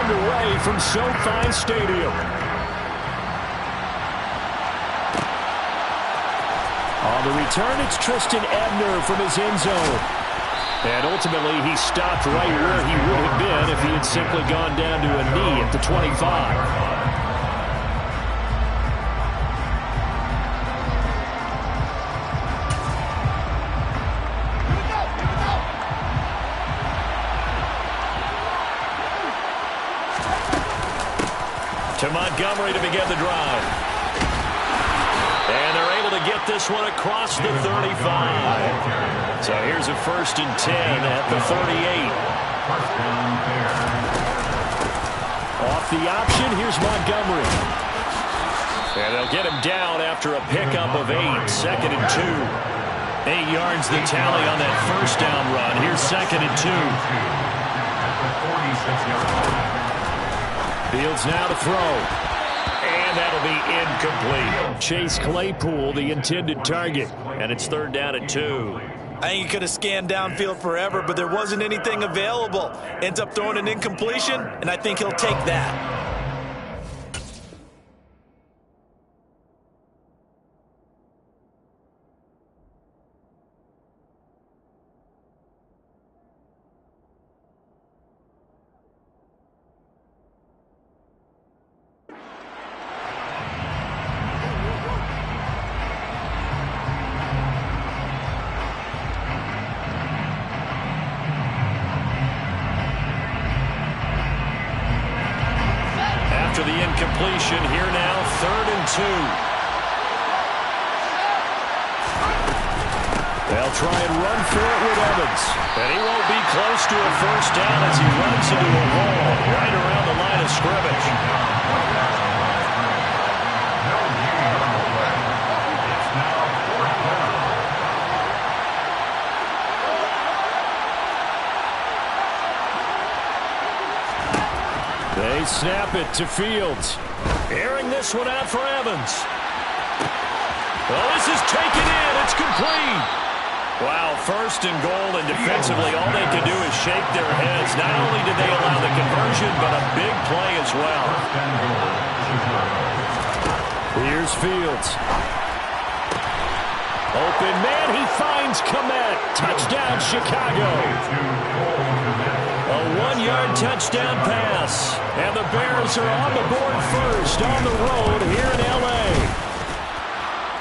underway from SoFi Stadium. On the return, it's Tristan Ebner from his end zone. And ultimately, he stopped right where he would have been if he had simply gone down to a knee at the 25. To Montgomery to begin the drive. And they're able to get this one across the 35. So here's a 1st and 10 at the 38. Off the option, here's Montgomery. And they'll get him down after a pickup of 8, 2nd and 2. 8 yards the tally on that 1st down run. Here's 2nd and 2. Fields now to throw. And that'll be incomplete. Chase Claypool, the intended target. And it's 3rd down and 2. I think he could have scanned downfield forever, but there wasn't anything available. Ends up throwing an incompletion, and I think he'll take that. After the incompletion, here now, 3rd and 2. They'll try and run for it with Evans. And he won't be close to a 1st down as he runs into a wall right around the line of scrimmage. They snap it to Fields. Airing this one out for Evans. Well, this is taken in. It's complete. Wow, 1st and goal, and defensively all they can do is shake their heads. Not only did they allow the conversion, but a big play as well. Here's Fields. Open man, he finds Kmet. Touchdown, Chicago. A 1-yard touchdown pass. And the Bears are on the board first on the road here in L.A.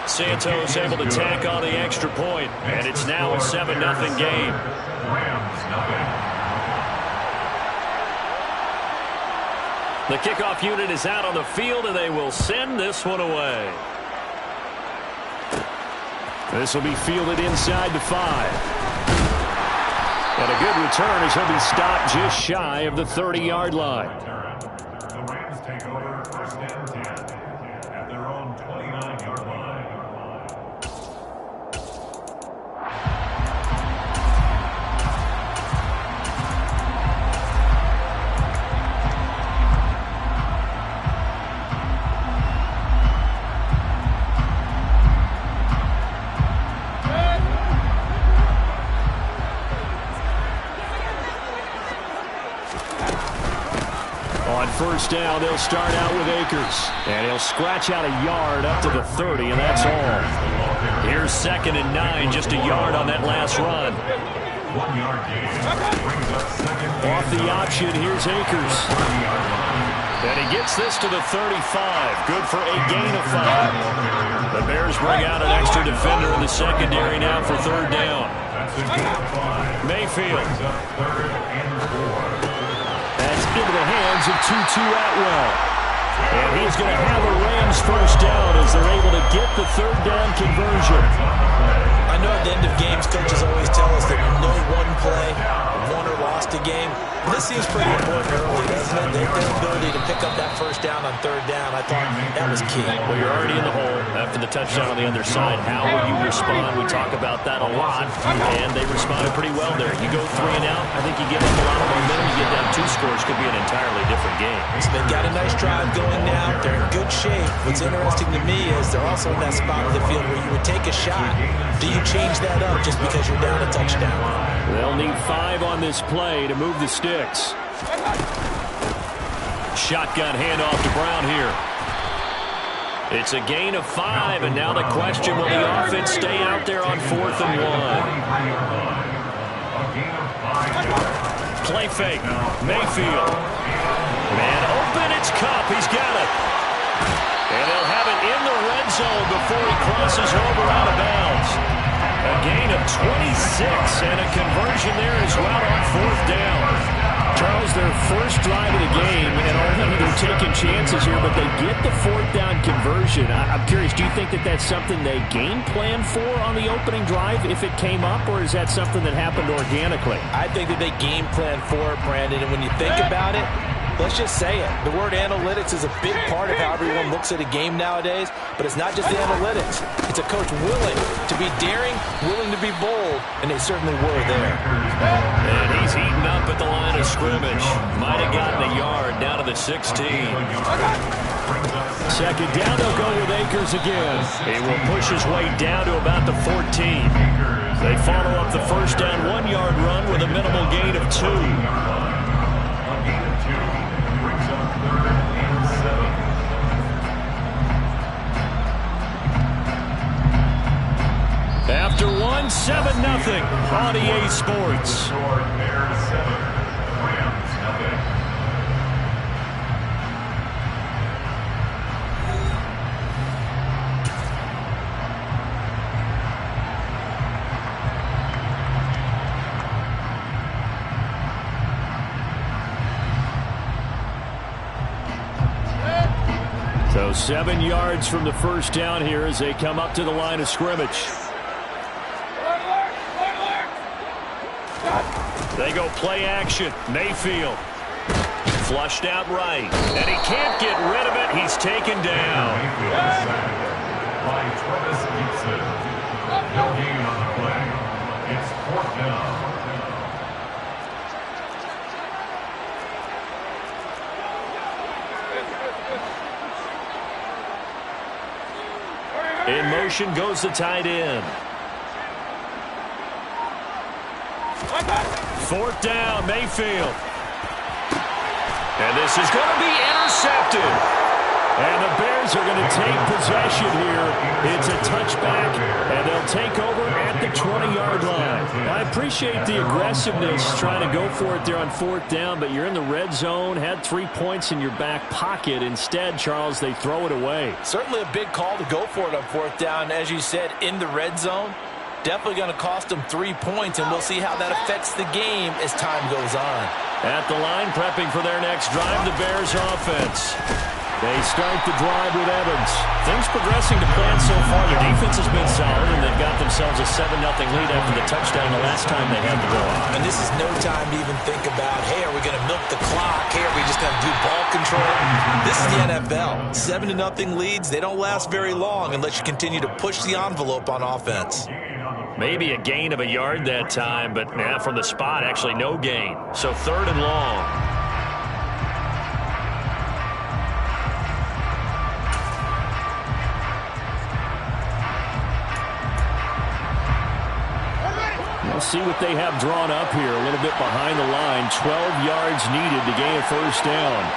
Santos able to tack on the extra point, and it's now a 7-0 game. The kickoff unit is out on the field, and they will send this one away. This will be fielded inside the 5. And a good return as he'll be stopped just shy of the 30-yard line. The Rams take over 1st and 10 at their own 29-yard line. On 1st down, they'll start out with Akers. And he'll scratch out a yard up to the 30, and that's all. Here's 2nd and 9, just a yard on that last run. 1-yard gain brings up 2nd. Off the option, here's Akers. And he gets this to the 35. Good for a gain of 5. The Bears bring out an extra defender in the secondary now for 3rd down. Mayfield. That's into the hands of Tutu Atwell. And he's going to have a Rams 1st down as they're able to get the 3rd down conversion. I know at the end of games, coaches always tell us that no one play, won or lost a game. This seems pretty important early, doesn't it? Their ability to pick up that 1st down on 3rd down, I thought that was key. Well, you're already in the hole after the touchdown on the other side. How will you respond? We talk about that a lot, and they responded pretty well there. You go 3 and out, I think you give up a lot of momentum. You get down 2 scores, could be an entirely different game. So they've got a nice drive going now. They're in good shape. What's interesting to me is they're also in that spot of the field where you would take a shot. Do you change that up just because you're down a touchdown? They'll need 5 on this play to move the sticks. Shotgun handoff to Brown here. It's a gain of 5, and now the question, will the offense stay out there on 4th and 1? Play fake. Mayfield. Man open, it's Kupp. He's got it. And they'll have it in the red zone before he crosses over out of bounds. A gain of 26 and a conversion there as well on 4th down. Charles, their first drive of the game, and already they're taking chances here, but they get the 4th down conversion. I'm curious, do you think that that's something they game planned for on the opening drive if it came up, or is that something that happened organically? I think that they game planned for it, Brandon, and when you think about it, let's just say it. The word analytics is a big part of how everyone looks at a game nowadays, but it's not just the analytics. It's a coach willing to be daring, willing to be bold, and they certainly were there. And he's eaten up at the line of scrimmage. Might have gotten a yard down to the 16. Second down, they'll go with Akers again. He will push his way down to about the 14. They follow up the first down 1-yard run with a minimal gain of 2. After 1, 7-0 on EA Sports. So 7 yards from the first down here as they come up to the line of scrimmage. They go play action. Mayfield. Flushed out right. And he can't get rid of it. He's taken down. By Travis Gibson. No gain on the play. It's 4th down. In motion goes the tight end. 4th down, Mayfield. And this is going to be intercepted. And the Bears are going to take possession here. It's a touchback, and they'll take over at the 20-yard line. I appreciate the aggressiveness trying to go for it there on 4th down, but you're in the red zone, had 3 points in your back pocket. Instead, Charles, they throw it away. Certainly a big call to go for it on 4th down. As you said, in the red zone. Definitely going to cost them 3 points, and we'll see how that affects the game as time goes on. At the line, prepping for their next drive, the Bears offense. They start the drive with Evans. Things progressing to plan so far. Their defense has been solid, and they've got themselves a 7-0 lead after the touchdown the last time they had the ball. And this is no time to even think about, hey, are we going to milk the clock? Hey, are we just going to do ball control? This is the NFL. 7-0 leads, they don't last very long unless you continue to push the envelope on offense. Maybe a gain of a yard that time, but now from the spot, actually no gain. So 3rd and long. We'll see what they have drawn up here. A little bit behind the line. 12 yards needed to gain a 1st down.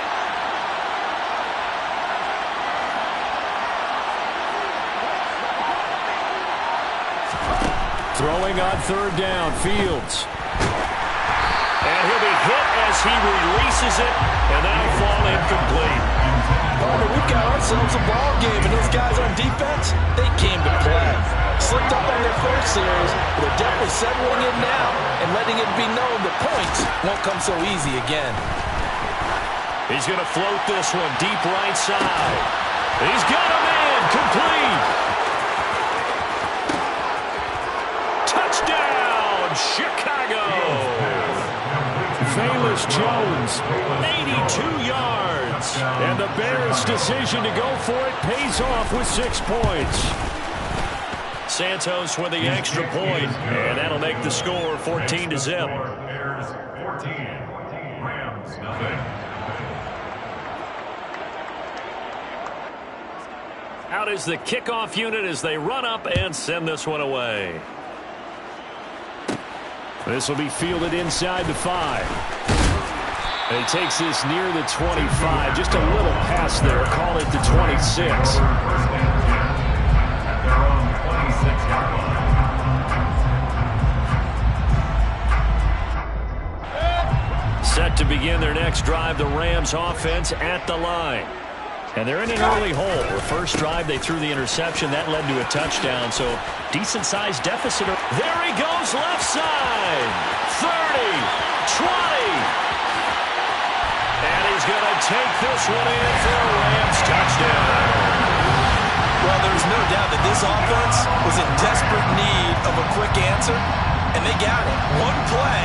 Throwing on 3rd down, Fields. And he'll be hit as he releases it, and that'll fall incomplete. Oh, but we've got ourselves a ball game, and those guys on defense, they came to play. Slipped up on their first series, but they're definitely settling in now and letting it be known the points won't come so easy again. He's going to float this one deep right side. He's got a man complete. Touchdown, Chicago. Velus Jones, 82 yards. And the Bears' decision to go for it pays off with 6 points. Santos with the extra point, and that'll make the score 14-0. Bears 14, Rams 0. Out is the kickoff unit as they run up and send this one away. This will be fielded inside the 5. And he takes this near the 25. Just a little pass there. Call it the 26. First and 10 at their own 26-yard line. Set to begin their next drive, the Rams offense at the line. And they're in an early hole. The first drive, they threw the interception. That led to a touchdown, so decent-sized deficit. There he goes, left side. 30, 20. And he's going to take this one in for a Rams touchdown. Well, there's no doubt that this offense was in desperate need of a quick answer, and they got it. One play,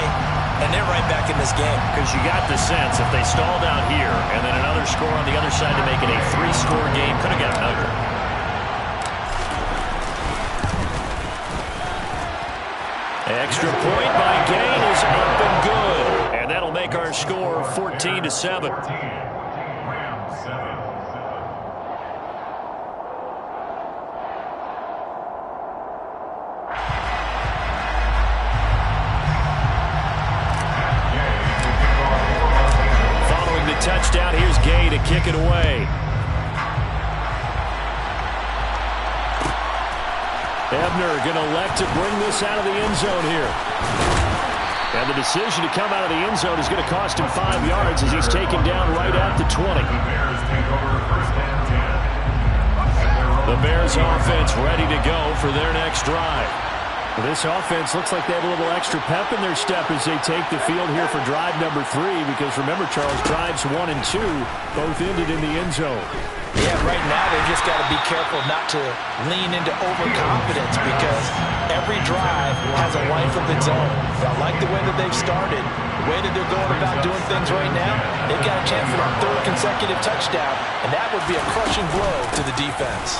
and they're right back in this game. Because you got the sense if they stalled out here and then another score on the other side to make it a 3-score game, could have gotten ugly. Extra point by Gain is up and good. And that'll make our score 14-7. Rams 7. Following the touchdown, here's Gay to kick it away. Ebner going to elect to bring this out of the end zone here. And the decision to come out of the end zone is going to cost him 5 yards as he's taken down right at the 20. The Bears take over first and 10. The Bears offense ready to go for their next drive. Well, this offense looks like they have a little extra pep in their step as they take the field here for drive number 3, because remember, Charles, drives 1 and 2 both ended in the end zone. Yeah, right now they've just got to be careful not to lean into overconfidence, because every drive has a life of its own. I like the way that they've started, the way that they're going about doing things right now. They've got a chance for their 3rd consecutive touchdown, and that would be a crushing blow to the defense.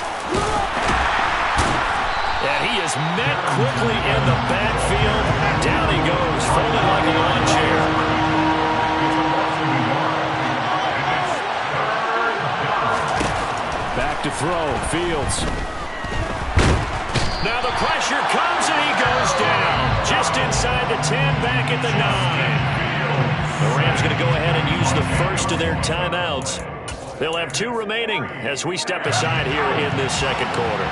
And he is met quickly in the backfield. Down he goes, folded like a lawn chair. Back to throw, Fields. Now the pressure comes and he goes down. Just inside the 10, back at the 9. The Rams going to go ahead and use the first of their timeouts. They'll have 2 remaining as we step aside here in this second quarter.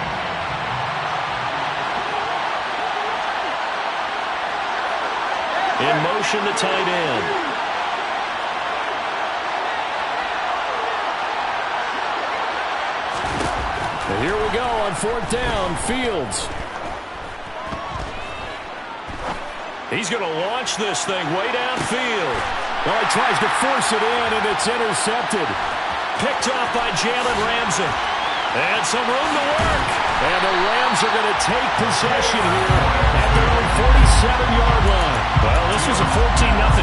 In motion, the tight end. And here we go on 4th down, Fields. He's going to launch this thing way downfield. Well, he tries to force it in, and it's intercepted. Picked off by Jalen Ramsey. And some room to work. And the Rams are going to take possession here at their own 47-yard line. Well, this was a 14-0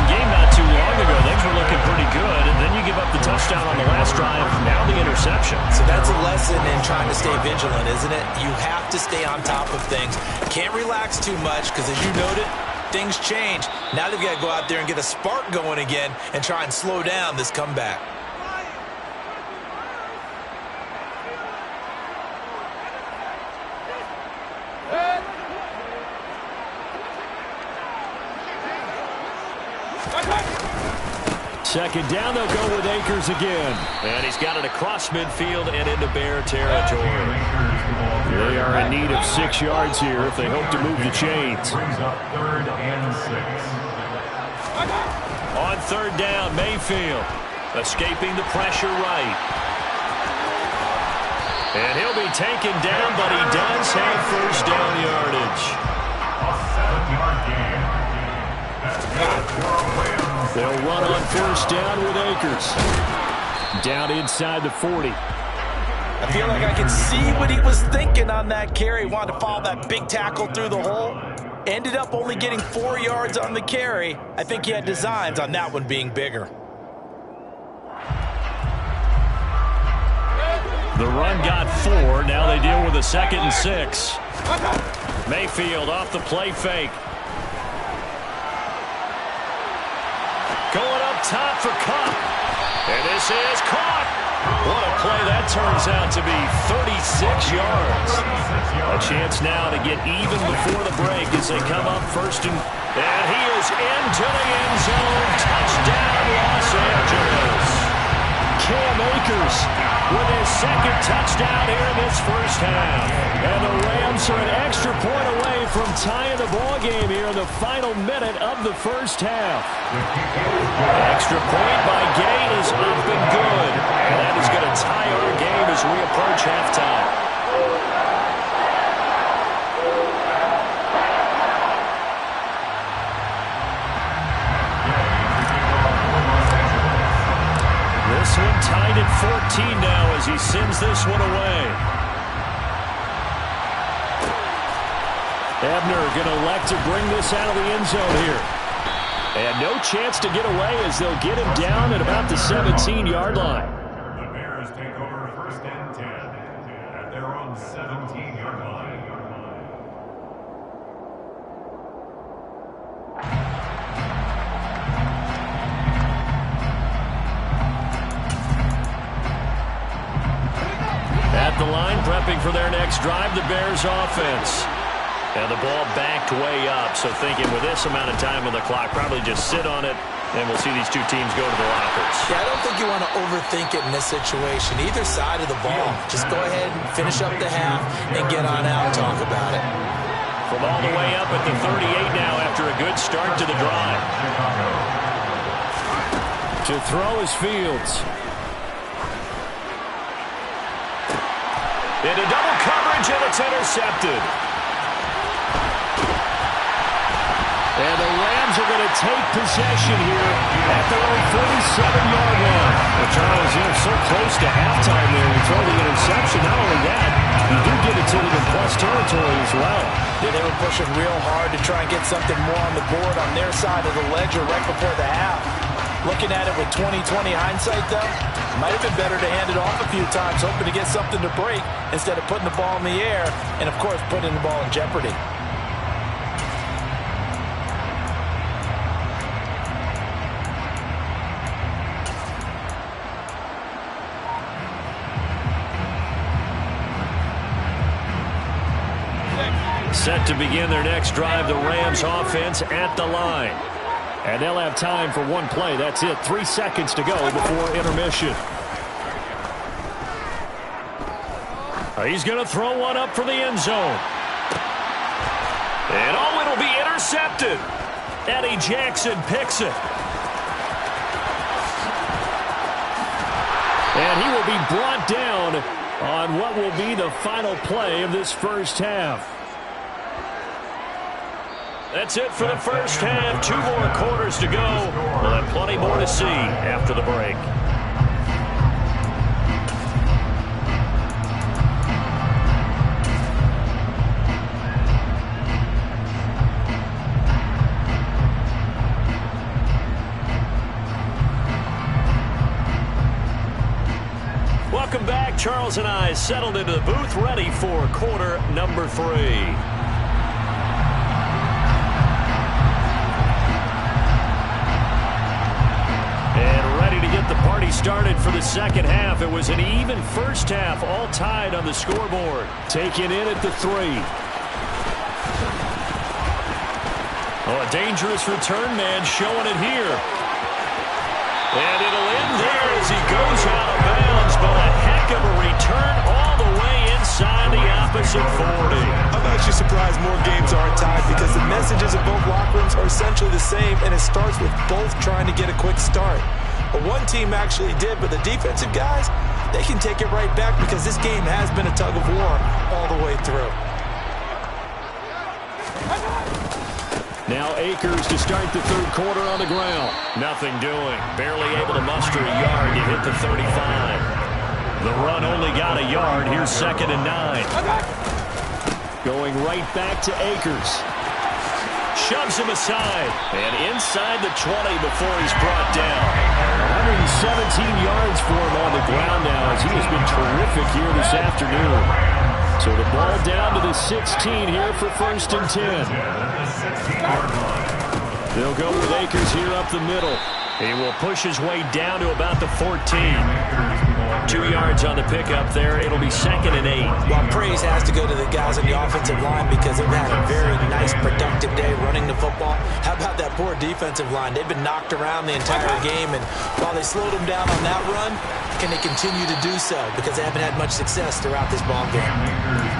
game not too long ago. Things were looking pretty good. And then you give up the touchdown on the last drive. Now the interception. So that's a lesson in trying to stay vigilant, isn't it? You have to stay on top of things. Can't relax too much, because as you noted, things change. Now they've got to go out there and get a spark going again and try and slow down this comeback. Second down, they'll go with Akers again. And he's got it across midfield and into Bear territory. They are in need of 6 yards here if they hope to move the chains. Brings up 3rd and 6. On 3rd down, Mayfield escaping the pressure right. And he'll be taken down, but he does have first down yardage. A 7-yard gain. That's good for a win. They'll run on first down with Akers. Down inside the 40. I feel like I can see what he was thinking on that carry. Wanted to follow that big tackle through the hole. Ended up only getting 4 yards on the carry. I think he had designs on that one being bigger. The run got 4. Now they deal with a 2nd and 6. Mayfield off the play fake. Going up top for Cup. And this is caught. What a play that turns out to be. 36 yards. A chance now to get even before the break as they come up first and he is into the end zone. Touchdown, Los second touchdown here in this first half. And the Rams are an extra point away from tying the ball game here in the final minute of the first half. Extra point by Gay is up and good. And that is going to tie our game as we approach halftime. This one tied at 14 now as he sends this one away. Ebner going to elect to bring this out of the end zone here. And no chance to get away as they'll get him down at about the 17-yard line. The Bears take over first and 10 at their own 17-yard line. At the line, prepping for their next drive, the Bears offense. And the ball backed way up, so thinking with this amount of time on the clock, probably just sit on it, and we'll see these two teams go to the lockers. Yeah, I don't think you want to overthink it in this situation. Either side of the ball. Just go ahead and finish up the half and get on out and talk about it. From all the way up at the 38 now after a good start to the drive. To throw is Fields. Into double coverage, and it's intercepted. And the Rams are going to take possession here at their own 47-yard line. Well, Charles, you're so close to halftime there. You throw the interception. Not only that, you do get it to them in plus territory as well. Yeah, they were pushing real hard to try and get something more on the board on their side of the ledger right before the half. Looking at it with 20/20 hindsight, though, might have been better to hand it off a few times, hoping to get something to break instead of putting the ball in the air and, of course, putting the ball in jeopardy. Set to begin their next drive, the Rams offense at the line. And they'll have time for one play. That's it. 3 seconds to go before intermission. He's going to throw one up for the end zone. And oh, it'll be intercepted. Eddie Jackson picks it. And he will be brought down on what will be the final play of this first half. That's it for the first half. 2 more quarters to go. We'll have plenty more to see after the break. Welcome back. Charles and I settled into the booth, ready for quarter number 3. The party started for the second half. It was an even first half, all tied on the scoreboard. Taken in at the 3. Oh, a dangerous return man showing it here. And it'll end there as he goes out of bounds, but a heck of a return all the way inside the opposite 40. I'm actually surprised more games aren't tied because the messages of both locker rooms are essentially the same, and it starts with both trying to get a quick start. But one team actually did, but the defensive guys, they can take it right back because this game has been a tug of war all the way through. Now Akers to start the third quarter on the ground. Nothing doing. Barely able to muster a yard to hit the 35. The run only got a yard. Here's 2nd and 9. Going right back to Akers. Shoves him aside. And inside the 20 before he's brought down. 117 yards for him on the ground now as he has been terrific here this afternoon. So the ball down to the 16 here for 1st and 10. They'll go with Akers here up the middle. He will push his way down to about the 14. 2 yards on the pickup there. It'll be 2nd and 8. Well, praise has to go to the guys on the offensive line because they've had a very nice, productive day running the football. How about that poor defensive line? They've been knocked around the entire game, and while they slowed them down on that run, can they continue to do so? Because they haven't had much success throughout this ball game.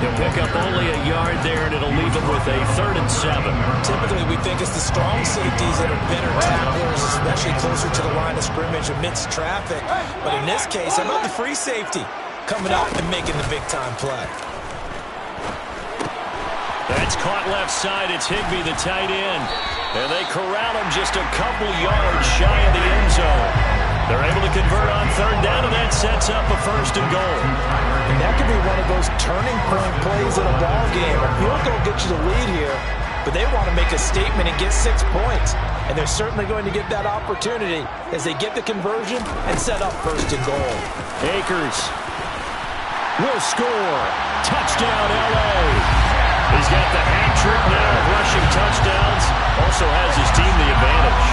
They'll pick up only a yard there, and it'll leave them with a 3rd and 7. Typically, we think it's the strong safeties that are better tacklers, especially closer to the line of scrimmage amidst traffic. But in this case, how about the free safety coming out and making the big-time play? That's caught left side. It's Higbee, the tight end. And they corral him just a couple yards shy of the end zone. They're able to convert on 3rd down, and that sets up a 1st and goal. And that could be one of those turning point plays in a ball game. A field goal gets you the lead here, but they want to make a statement and get 6 points. And they're certainly going to get that opportunity as they get the conversion and set up 1st and goal. Akers will score. Touchdown, L.A. He's got the hat trick now of rushing touchdowns. Also has his team the advantage.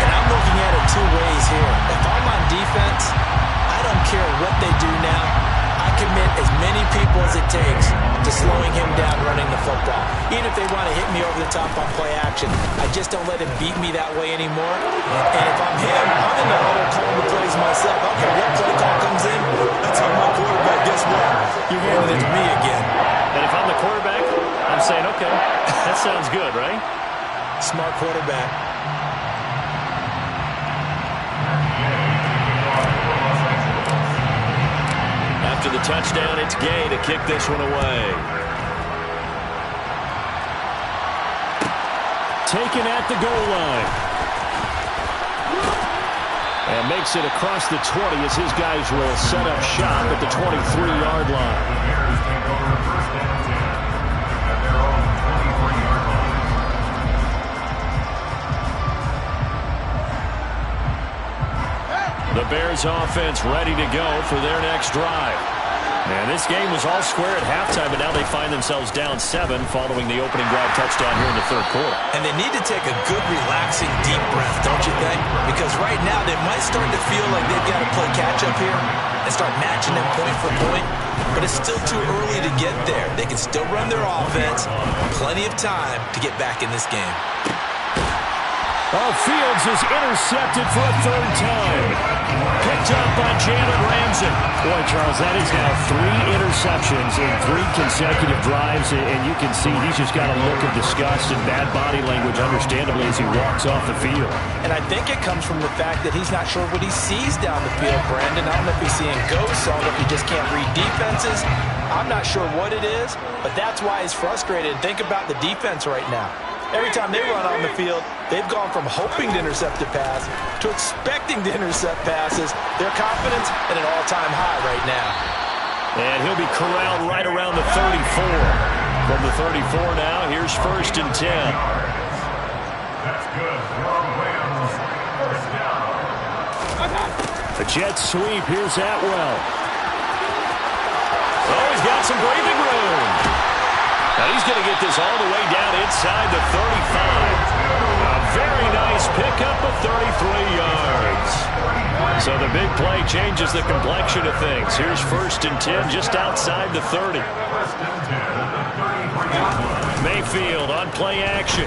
And I'm looking at it 2 ways here. If I'm on defense, I don't care what they do now. I commit as many people as it takes to slowing him down running the football. Even if they want to hit me over the top on play action, I just don't let him beat me that way anymore. And if I'm him, I'm in the huddle calling the plays myself. Okay, what play call comes in? That's on my quarterback. Guess what? You're handing it to me again. And if I'm the quarterback, I'm saying, okay, that sounds good, right? Smart quarterback. After the touchdown, it's Gay to kick this one away. Taken at the goal line. And makes it across the 20 as his guys will set up shop at the 23-yard line. The Bears offense ready to go for their next drive. And this game was all square at halftime, but now they find themselves down 7 following the opening drive touchdown here in the 3rd quarter. And they need to take a good, relaxing, deep breath, don't you think? Because right now they might start to feel like they've got to play catch-up here and start matching them point for point. But it's still too early to get there. They can still run their offense. Plenty of time to get back in this game. Oh, Fields is intercepted for a 3rd time. Picked up by Jalen Ramsey. Boy, Charles, that is now 3 interceptions in 3 consecutive drives, and you can see he's just got a look of disgust and bad body language, understandably, as he walks off the field. And I think it comes from the fact that he's not sure what he sees down the field, Brandon. I don't know if he's seeing ghosts. I don't know if he just can't read defenses. I'm not sure what it is, but that's why he's frustrated. Think about the defense right now. Every time they run on the field, they've gone from hoping to intercept a pass to expecting to intercept passes. Their confidence at an all-time high right now. And he'll be corralled right around the 34. From the 34 now, here's 1st and 10. That's good. Rams, 1st down. A jet sweep. Here's Atwell. Oh, he's got some breathing room. Now he's going to get this all the way down inside the 35. A very nice pickup of 33 yards. So the big play changes the complexion of things. Here's 1st and 10 just outside the 30. Mayfield on play action.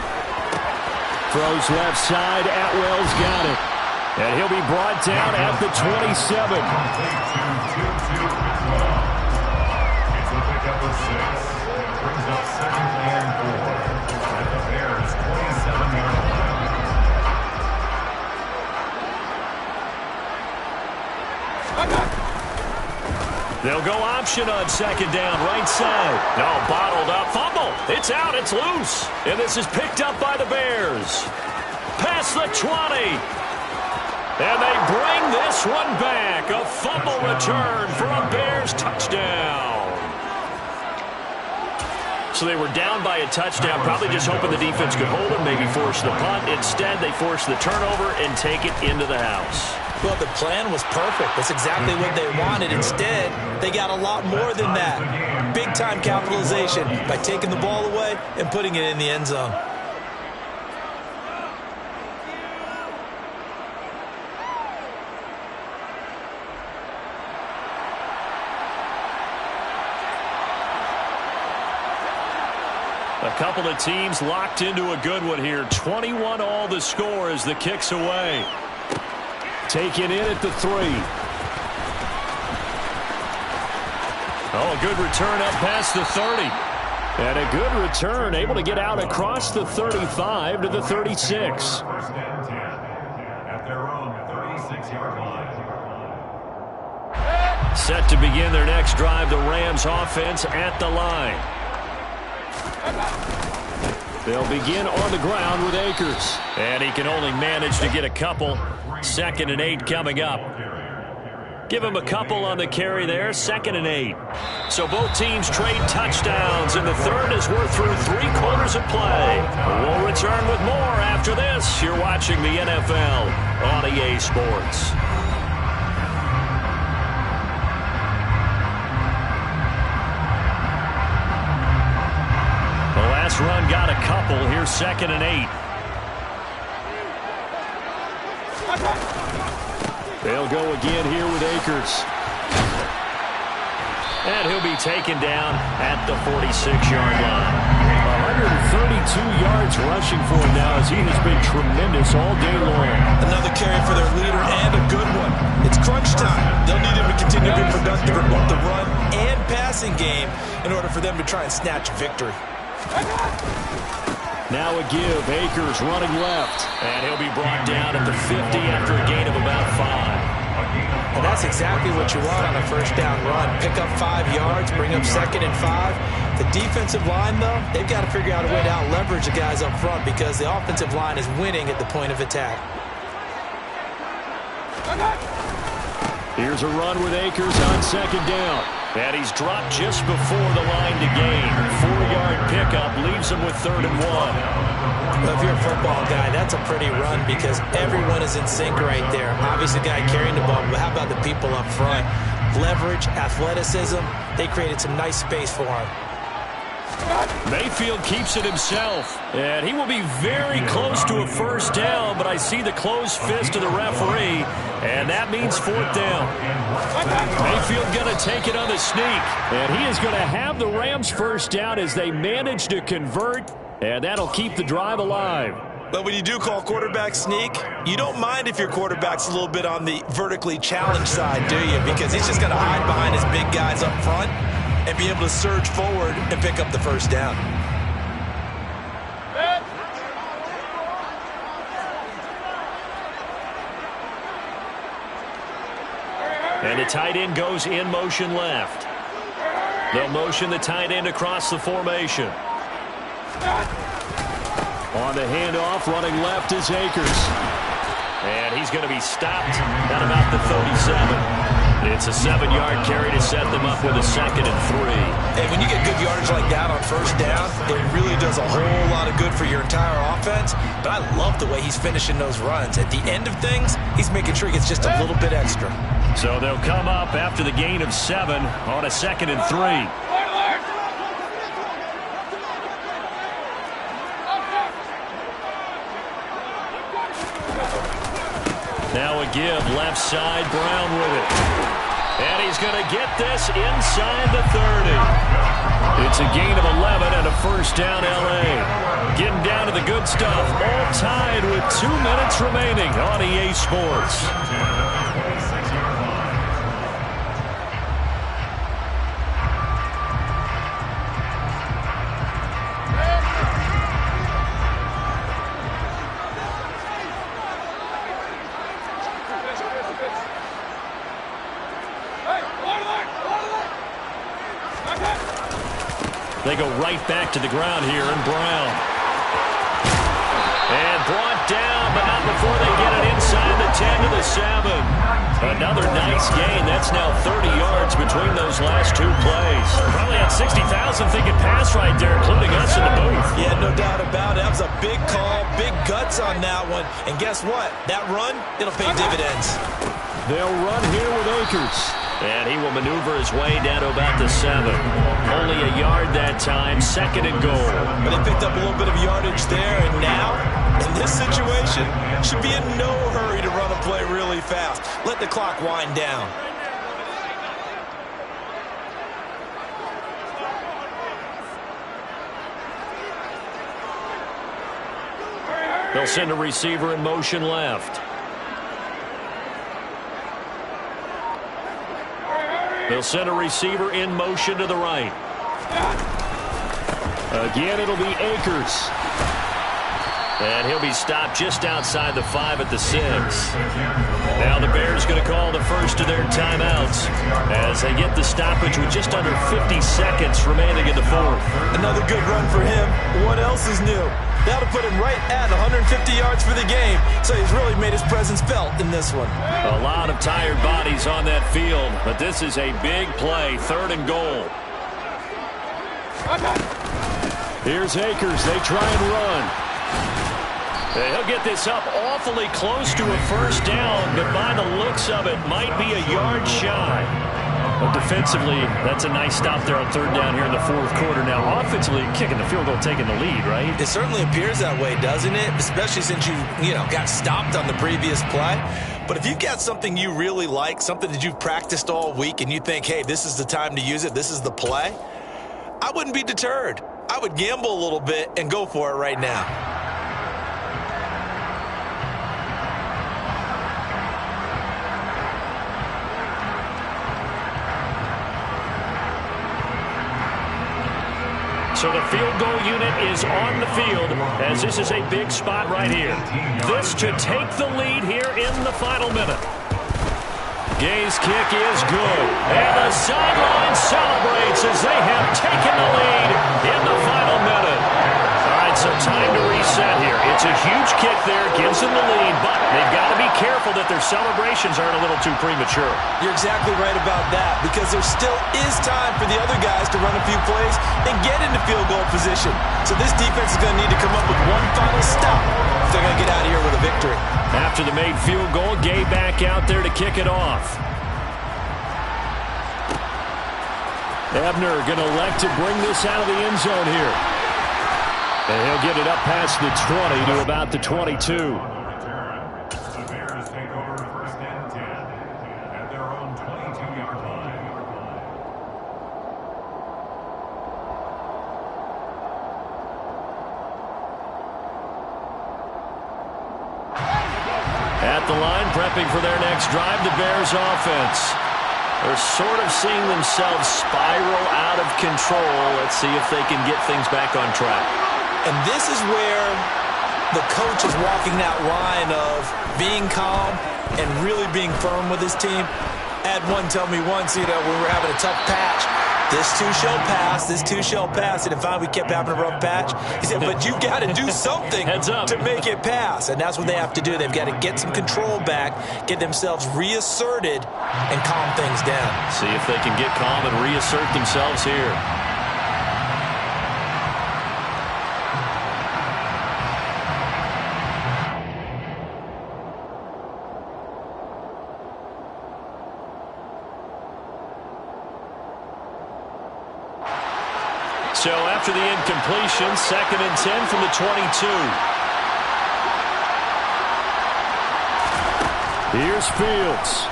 Throws left side. Atwell's got it. And he'll be brought down at the 27. It's a pickup of 6. Brings up 2nd and 4 at the Bears' 27-yard line. They'll go option on 2nd down, right side. No, bottled up, fumble. It's out, it's loose. And this is picked up by the Bears. Past the 20. And they bring this one back. A fumble return for a Bears touchdown. So they were down by a touchdown, probably just hoping the defense could hold them, maybe force the punt. Instead, they force the turnover and take it into the house. Well, the plan was perfect. That's exactly what they wanted. Instead, they got a lot more than that. Big-time capitalization by taking the ball away and putting it in the end zone. couple of teams locked into a good one here. 21 all the score as the kick's away. Taken in at the 3. Oh, a good return up past the 30. And a good return, able to get out across the 35 to the 36. First and 10 at their own 36-yard line. Set to begin their next drive, the Rams offense at the line. They'll begin on the ground with Akers. And he can only manage to get a couple. 2nd and 8 coming up. Give him a couple on the carry there. 2nd and 8. So both teams trade touchdowns, and the third as we're through 3 quarters of play. We'll return with more after this. You're watching the NFL on EA Sports. The last run got a couple. Here's 2nd and 8. They'll go again here with Akers. And he'll be taken down at the 46-yard line. 132 yards rushing for him now as he has been tremendous all day long. Another carry for their leader and a good one. It's crunch time. They'll need him to continue to be productive in both the run and passing game in order for them to try and snatch victory. Now a give. Akers running left. And he'll be brought down at the 50 after a gain of about 5. And that's exactly what you want on a first down run. Pick up 5 yards, bring up 2nd and 5. The defensive line, though, they've got to figure out a way to out-leverage the guys up front because the offensive line is winning at the point of attack. Here's a run with Akers on 2nd down. And he's dropped just before the line to gain. 4-yard pickup leaves him with 3rd and 1. Well, if you're a football guy, that's a pretty run because everyone is in sync right there. Obviously, the guy carrying the ball, but how about the people up front? Leverage, athleticism, they created some nice space for him. Mayfield keeps it himself, and he will be very close to a first down, but I see the closed fist of the referee, and that means 4th down. Mayfield going to take it on the sneak, and he is going to have the Rams first down as they manage to convert, and that'll keep the drive alive. But when you do call quarterback sneak, you don't mind if your quarterback's a little bit on the vertically challenged side, do you? Because he's just going to hide behind his big guys up front and be able to surge forward and pick up the first down. And the tight end goes in motion left. They'll motion the tight end across the formation. On the handoff, running left is Akers. And he's going to be stopped at about the 37. It's a 7-yard carry to set them up with a 2nd and 3. And when you get good yardage like that on first down, it really does a whole lot of good for your entire offense. But I love the way he's finishing those runs. At the end of things, he's making sure he gets just a little bit extra. So they'll come up after the gain of 7 on a 2nd and 3. Now a give, left side, Brown with it. And he's going to get this inside the 30. It's a gain of 11 and a first down, L.A. Getting down to the good stuff. All tied with 2 minutes remaining on EA Sports. They go right back to the ground here, and Brown. And brought down, but not before they get it inside the 10 to the 7. Another nice gain. That's now 30 yards between those last 2 plays. Probably had 60,000 thinking pass right there, including us in the booth. Yeah, no doubt about it. That was a big call, big guts on that one. And guess what? That run, it'll pay dividends. They'll run here with Akers. And he will maneuver his way down to about the 7. Only a yard that time, 2nd and goal. But they picked up a little bit of yardage there, and now, in this situation, should be in no hurry to run a play really fast. Let the clock wind down. They'll send a receiver in motion left. They'll send a receiver in motion to the right. Again, it'll be Akers. And he'll be stopped just outside the 5 at the 6. Now the Bears going to call the first of their timeouts as they get the stoppage with just under 50 seconds remaining in the fourth. Another good run for him. What else is new? That'll put him right at 150 yards for the game, so he's really made his presence felt in this one. A lot of tired bodies on that field, but this is a big play, 3rd and goal. Here's Akers. They try and run. He'll get this up awfully close to a first down, but by the looks of it, might be a yard shy. But defensively, that's a nice stop there on 3rd down here in the 4th quarter. Now, offensively, kicking the field goal, taking the lead, right? It certainly appears that way, doesn't it? Especially since you got stopped on the previous play. But if you've got something you really like, something that you've practiced all week, and you think, hey, this is the time to use it, this is the play, I wouldn't be deterred. I would gamble a little bit and go for it right now. So the field goal unit is on the field as this is a big spot right here. This to take the lead here in the final minute. Gay's kick is good. And the sideline celebrates as they have taken the lead in the final minute. All right, so time to reset here. It's a huge kick there, gives them the lead, but they've got to be careful that their celebrations aren't a little too premature. You're exactly right about that, because there still is time for the other guys to run a few plays and get into field goal position. So this defense is going to need to come up with one final stop if they're going to get out of here with a victory. After the made field goal, Gay back out there to kick it off. Ebner going to elect to bring this out of the end zone here. And he'll get it up past the 20 to about the 22. The Bears take over 1st and 10 at their own 22-yard line. At the line, prepping for their next drive, the Bears offense. They're sort of seeing themselves spiral out of control. Let's see if they can get things back on track. And this is where the coach is walking that line of being calm and really being firm with his team. I had one tell me once, we were having a tough patch. This too shall pass. This too shall pass. And finally we kept having a rough patch. He said, but you've got to do something to make it pass. And that's what they have to do. They've got to get some control back, get themselves reasserted, and calm things down. See if they can get calm and reassert themselves here. So after the incompletion, 2nd and 10 from the 22. Here's Fields.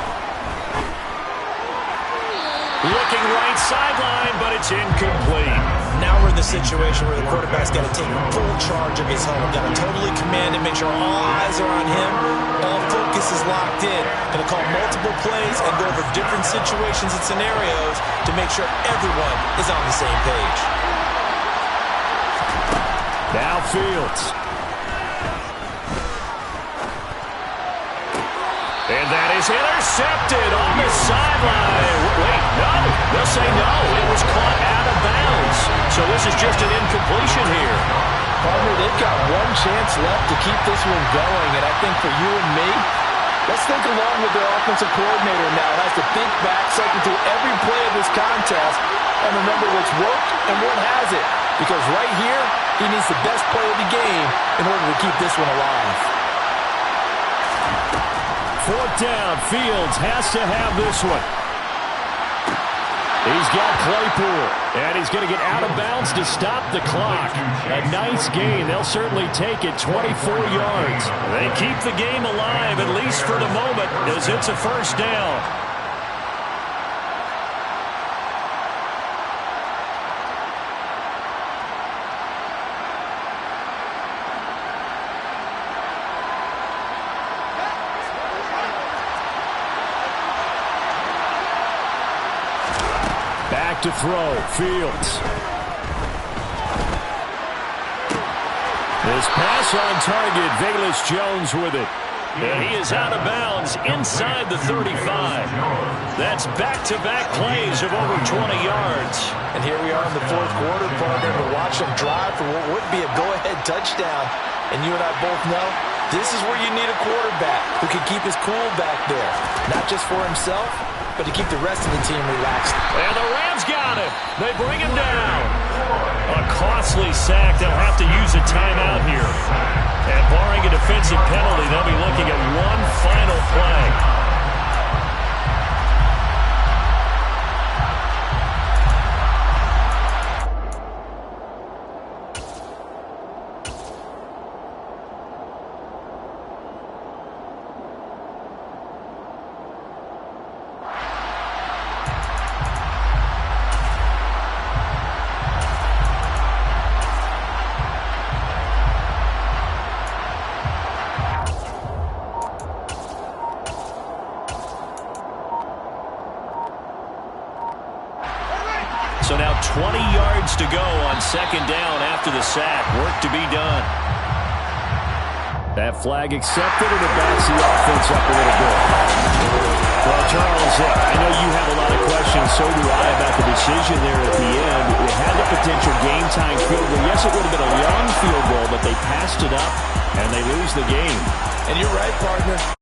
Looking right sideline, but it's incomplete. Now we're in the situation where the quarterback's got to take full charge of his home. Got to totally command it, make sure all eyes are on him. All focus is locked in. Going to call multiple plays and go over different situations and scenarios to make sure everyone is on the same page. Now Fields. And that is intercepted on the sideline. Wait, no. They'll say no. It was caught out of bounds. So this is just an incompletion here. Partner, they've got one chance left to keep this one going. And I think for you and me, let's think along with their offensive coordinator now. It has to think back, cycle through every play of this contest, and remember what's worked and what hasn't. Because right here, he needs the best play of the game in order to keep this one alive. 4th down. Fields has to have this one. He's got Claypool, and he's going to get out of bounds to stop the clock. A nice gain. They'll certainly take it, 24 yards. They keep the game alive, at least for the moment, as it's a 1st down. back to throw. Fields. This pass on target. Evaglades with it. And he is out of bounds inside the 35. That's back-to-back plays of over 20 yards. And here we are in the fourth quarter, partner, to watch them drive for what would be a go-ahead touchdown. And you and I both know this is where you need a quarterback who can keep his cool back there. Not just for himself, but to keep the rest of the team relaxed. And the Rams got him. They bring him down. A costly sack. They'll have to use a timeout here. And barring a defensive penalty, they'll be looking at one final play. So now 20 yards to go on second down after the sack. Work to be done. That flag accepted, and it backs the offense up a little bit. Well, Charles, I know you have a lot of questions, so do I, about the decision there at the end. It had the potential game-tying field goal. Yes, it would have been a long field goal, but they passed it up, and they lose the game. And you're right, partner.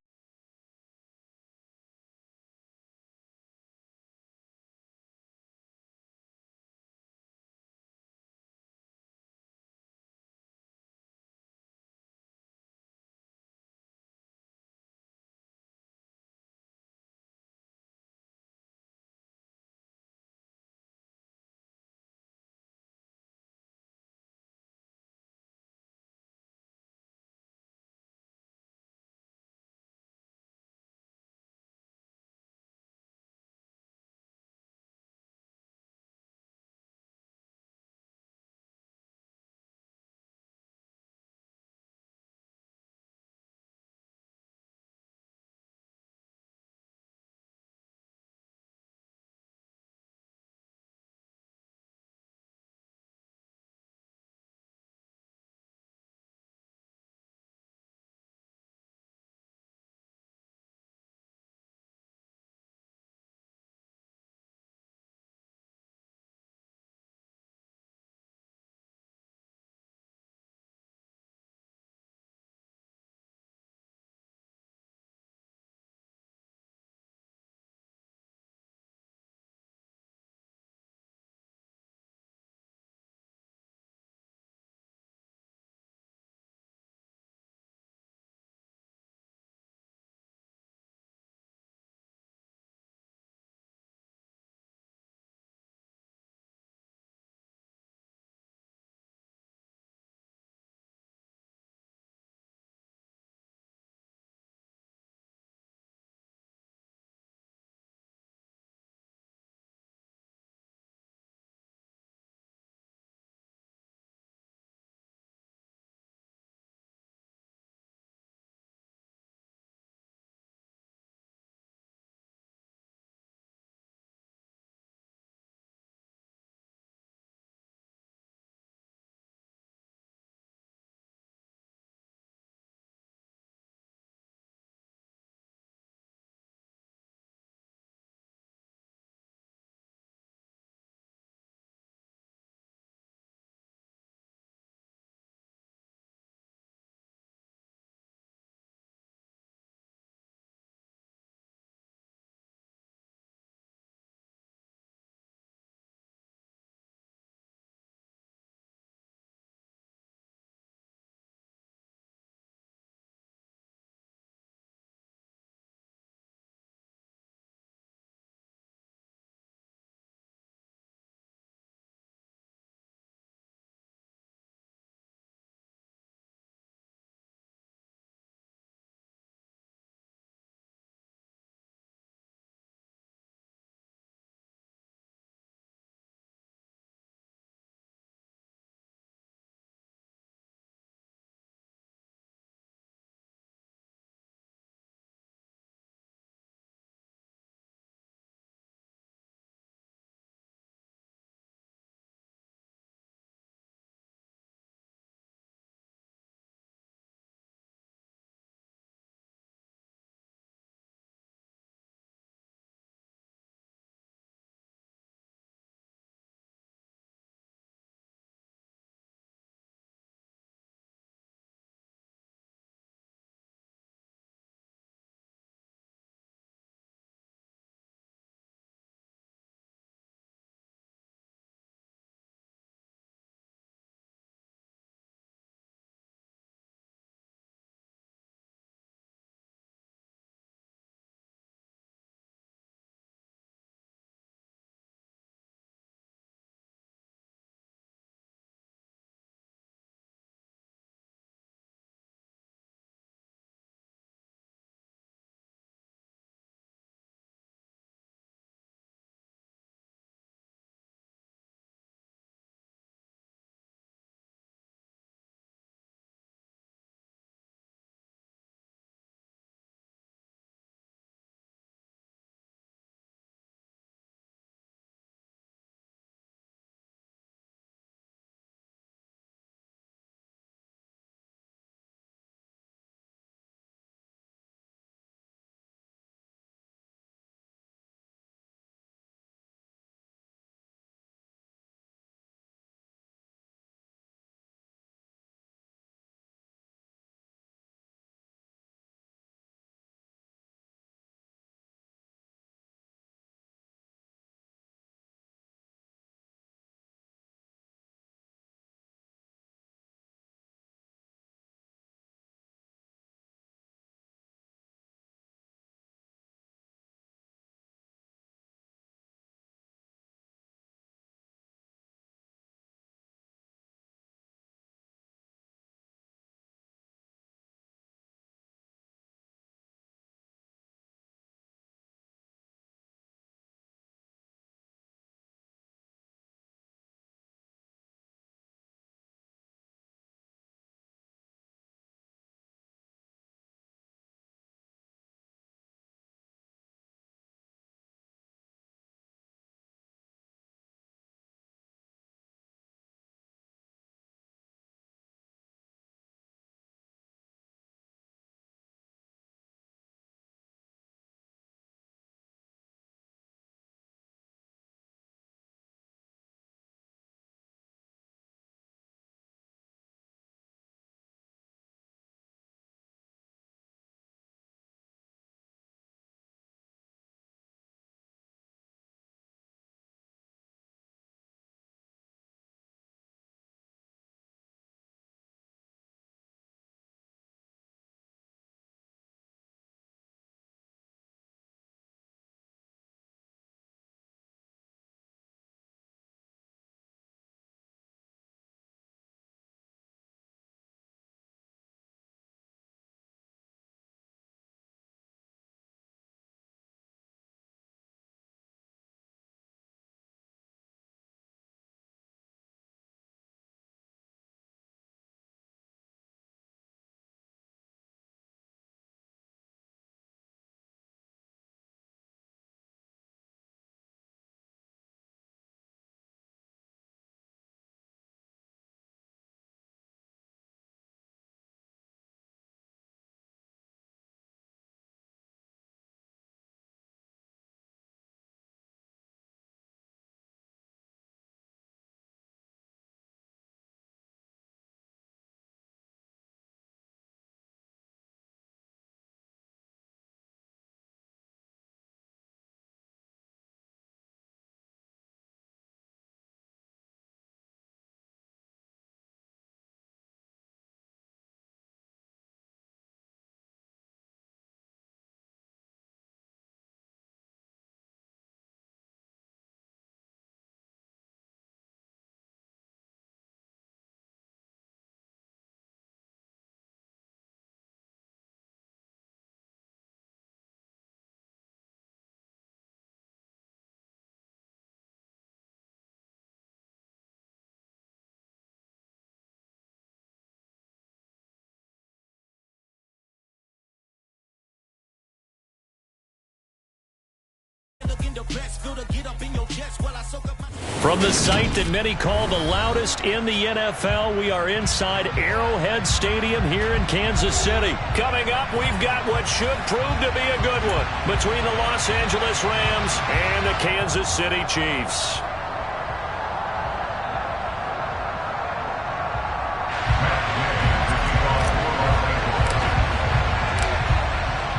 From the site that many call the loudest in the NFL, we are inside Arrowhead Stadium here in Kansas City. Coming up, we've got what should prove to be a good one between the Los Angeles Rams and the Kansas City Chiefs.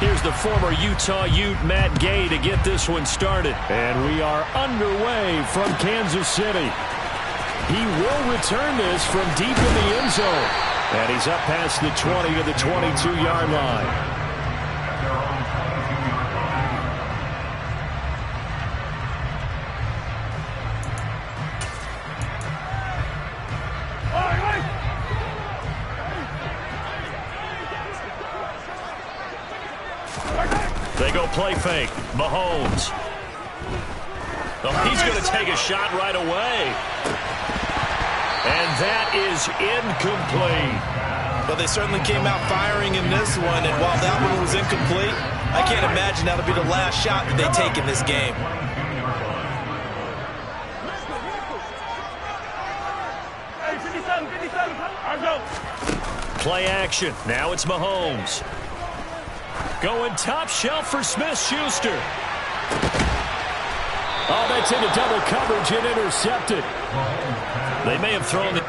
Here's the former Utah Ute, Matt Gay, to get this one started. And we are underway from Kansas City. He will return this from deep in the end zone. And he's up past the 20 to the 22-yard line. They go play fake. Mahomes. Oh, he's going to take a shot right away. And that is incomplete. Well, they certainly came out firing in this one, and while that one was incomplete, I can't imagine that'll be the last shot that they take in this game. Play action. Now it's Mahomes. Going top shelf for Smith-Schuster. Oh, that's into double coverage and intercepted. They may have thrown the...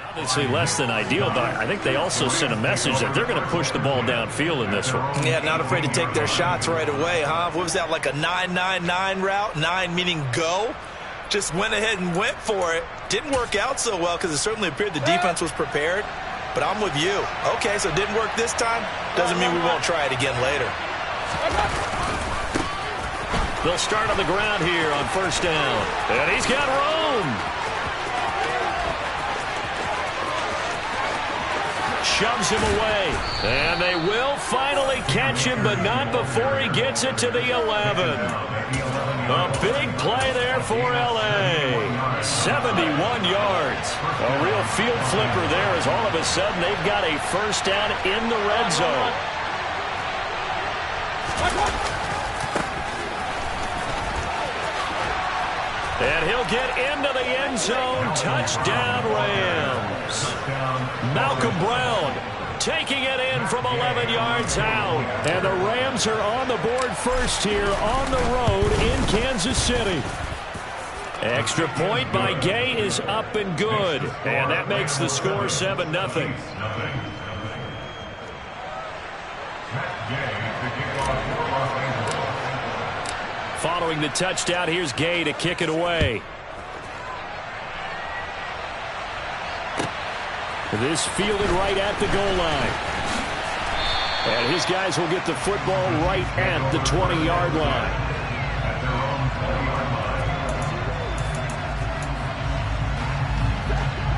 Obviously less than ideal, but I think they also sent a message that they're going to push the ball downfield in this one. Yeah, not afraid to take their shots right away, huh? What was that, like a 9-9-9 route? 9 meaning go? Just went ahead and went for it. Didn't work out so well because it certainly appeared the defense was prepared. But I'm with you. Okay, so it didn't work this time. Doesn't mean we won't try it again later. They'll start on the ground here on first down. And he's got room. Shoves him away. And they will finally catch him, but not before he gets it to the 11. A big play there for L.A. 71 yards. A real field flipper there as all of a sudden they've got a first down in the red zone. And he'll get into the end zone. Touchdown, Rams. Malcolm Brown taking it in from 11 yards out. And the Rams are on the board first here on the road in Kansas City. Extra point by Gay is up and good. And that makes the score 7-0. Following the touchdown, here's Gay to kick it away. This fielded right at the goal line. And his guys will get the football right at the 20-yard line.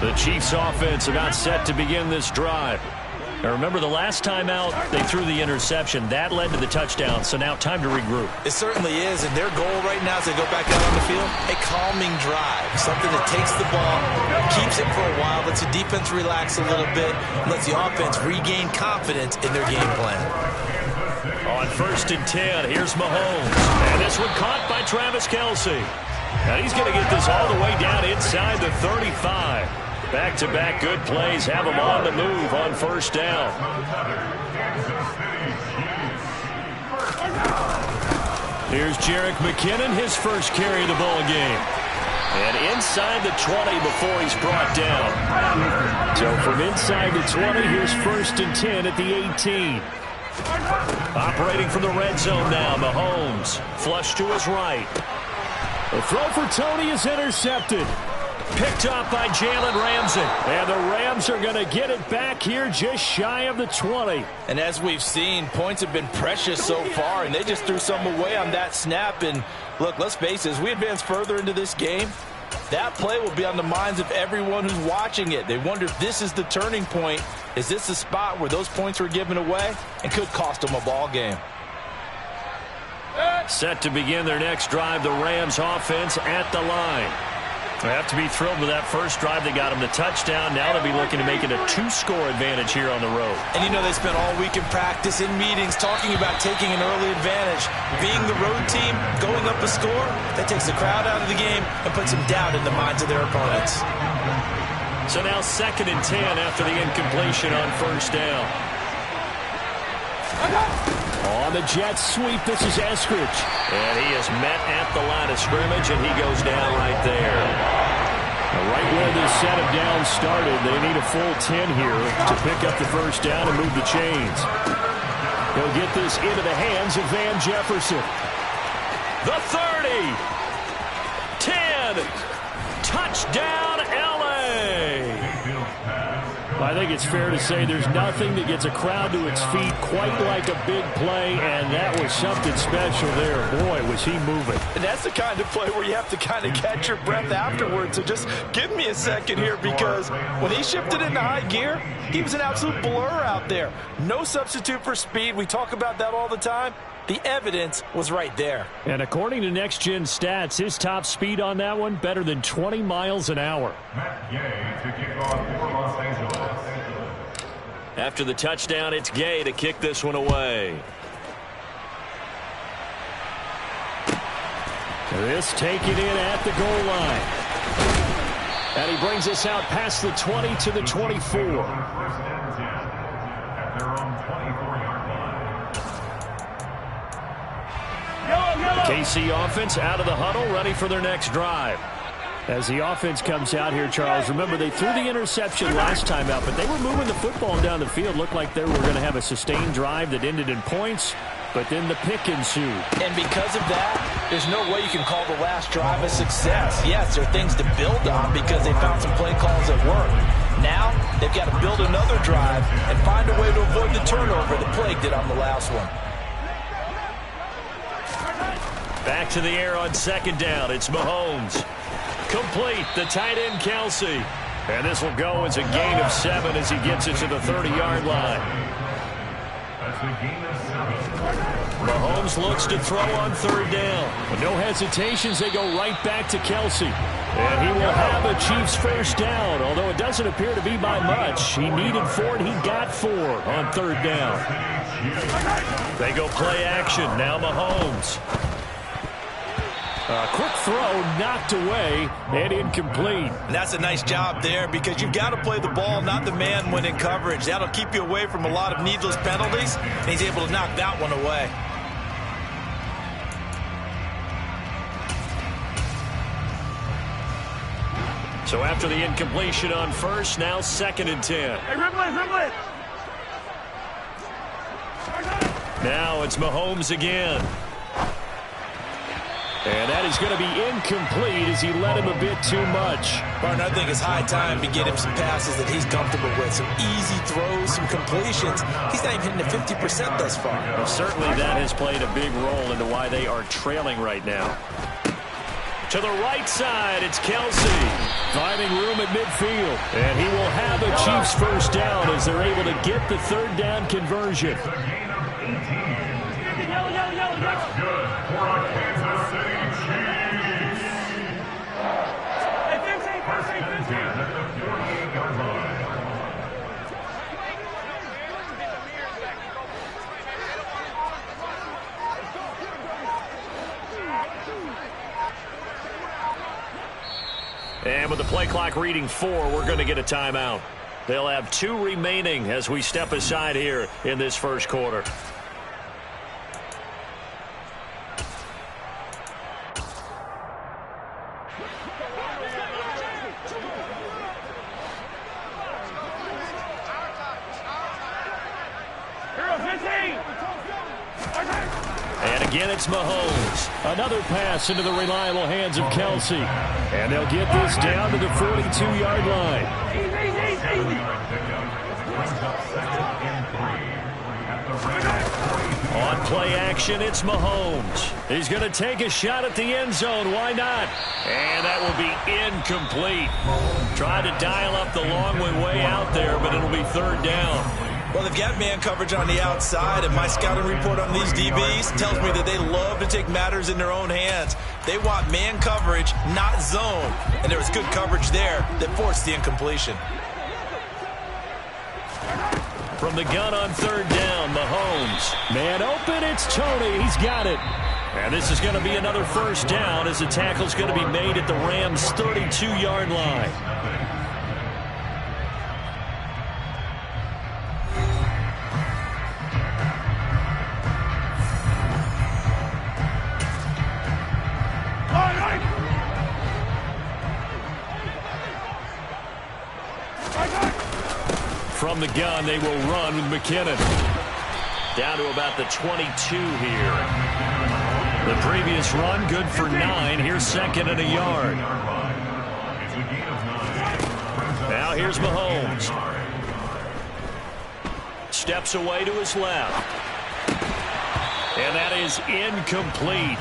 The Chiefs offense about set to begin this drive. Now remember, the last time out, they threw the interception. That led to the touchdown, so now time to regroup. It certainly is, and their goal right now as they go back out on the field, a calming drive. Something that takes the ball, keeps it for a while, lets the defense relax a little bit, lets the offense regain confidence in their game plan. On first and 10, here's Mahomes. And this one caught by Travis Kelce. Now he's going to get this all the way down inside the 35. Back-to-back good plays have him on the move on first down. Here's Jerick McKinnon, his first carry of the ball game. And inside the 20 before he's brought down. So from inside the 20, here's first and 10 at the 18. Operating from the red zone now, Mahomes. Flush to his right. The throw for Tony is intercepted. Picked up by Jalen Ramsey. And the Rams are going to get it back here just shy of the 20. And as we've seen, points have been precious so far, and they just threw some away on that snap. And look, let's face it, as we advance further into this game, that play will be on the minds of everyone who's watching it. They wonder if this is the turning point. Is this the spot where those points were given away and could cost them a ball game? Set to begin their next drive, the Rams offense at the line. They have to be thrilled with that first drive. They got them the touchdown. Now they'll be looking to make it a 2-score advantage here on the road. And you know they spent all week in practice, in meetings, talking about taking an early advantage. Being the road team, going up a score, that takes the crowd out of the game and puts some doubt in the minds of their opponents. So now 2nd and 10 after the incompletion on first down. On the jet sweep, this is Eskridge. And he is met at the line of scrimmage, and he goes down right there. Right where this set of downs started, they need a full 10 here to pick up the first down and move the chains. He'll get this into the hands of Van Jefferson. The 30. 10. Touchdown, L.A. I think it's fair to say there's nothing that gets a crowd to its feet quite like a big play, and that was something special there. Boy, was he moving. And that's the kind of play where you have to kind of catch your breath afterwards. So just give me a second here, because when he shifted into high gear, he was an absolute blur out there. No substitute for speed. We talk about that all the time. The evidence was right there. And according to Next Gen Stats, his top speed on that one, better than 20 miles an hour. Matt Gay to kick off for Los Angeles. After the touchdown, it's Gay to kick this one away. This taken in at the goal line. And he brings us out past the 20 to the 24. First and 10 at their own 24-yard line. KC offense out of the huddle, ready for their next drive. As the offense comes out here, Charles, remember they threw the interception last time out, but they were moving the football down the field. Looked like they were going to have a sustained drive that ended in points, but then the pick ensued. And because of that, there's no way you can call the last drive a success. Yes, there are things to build on because they found some play calls that work. Now, they've got to build another drive and find a way to avoid the turnover that plagued it on the last one. Back to the air on 2nd down. It's Mahomes. Complete, the tight end Kelsey. And this will go as a gain of 7 as he gets it to the 30-yard line. That's a gain of 7. Mahomes looks to throw on 3rd down. With no hesitations, they go right back to Kelsey. And he will have a Chiefs first down, although it doesn't appear to be by much. He needed 4, and he got 4 on 3rd down. They go play action. Now Mahomes. A quick throw knocked away and incomplete. And that's a nice job there because you've got to play the ball, not the man when in coverage. That'll keep you away from a lot of needless penalties, and he's able to knock that one away. So after the incompletion on first, now 2nd and 10. Hey, Riblet. Now it's Mahomes again. And that is going to be incomplete as he led him a bit too much. Barton, I think it's high time to get him some passes that he's comfortable with. Some easy throws, some completions. He's not even hitting the 50% thus far. Well, certainly that has played a big role into why they are trailing right now. To the right side, it's Kelsey. Finding room at midfield. And he will have a Chiefs first down as they're able to get the 3rd down conversion. It's a gain of 18. That's good for our Kansas City Chiefs. First and 10 at the 48-yard line. And with the play clock reading 4, we're going to get a timeout. They'll have 2 remaining as we step aside here in this first quarter. And again, it's Mahomes. Another pass into the reliable hands of Kelsey. And they'll get this down to the 42-yard line. On play action, it's Mahomes. He's going to take a shot at the end zone. Why not? And that will be incomplete. Tried to dial up the long way out there, but it'll be 3rd down. Well, they've got man coverage on the outside, and my scouting report on these DBs tells me that they love to take matters in their own hands. They want man coverage, not zone. And there was good coverage there that forced the incompletion. From the gun on third down, Mahomes. Man open, it's Tony. He's got it. And this is going to be another first down as the tackle's going to be made at the Rams' 32-yard line. From the gun, they will run with McKinnon. Down to about the 22 here. The previous run, good for 9. Here's second and a yard. Now here's Mahomes. Steps away to his left. And that is incomplete.